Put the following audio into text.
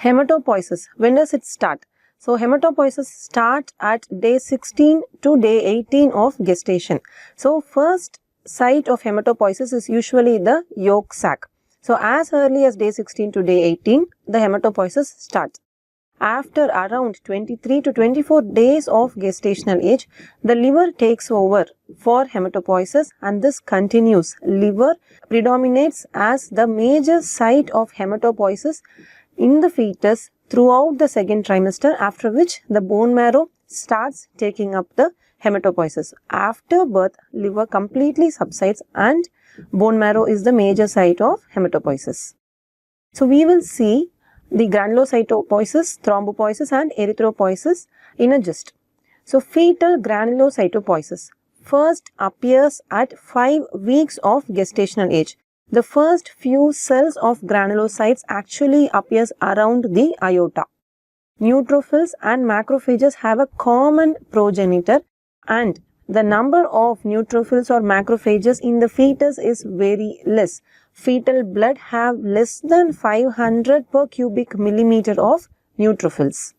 Hematopoiesis, when does it start? So hematopoiesis start at day 16 to day 18 of gestation. So first site of hematopoiesis is usually the yolk sac. So as early as day 16 to day 18, the hematopoiesis starts. After around 23 to 24 days of gestational age, the liver takes over for hematopoiesis and this continues. Liver predominates as the major site of hematopoiesis in the fetus throughout the second trimester, after which the bone marrow starts taking up the hematopoiesis. After birth, liver completely subsides and bone marrow is the major site of hematopoiesis. So we will see the granulocytopoiesis, thrombopoiesis and erythropoiesis in a gist. So fetal granulocytopoiesis first appears at 5 weeks of gestational age. The first few cells of granulocytes actually appears around the aorta. Neutrophils and macrophages have a common progenitor and the number of neutrophils or macrophages in the fetus is very less. Fetal blood have less than 500 per cubic millimeter of neutrophils.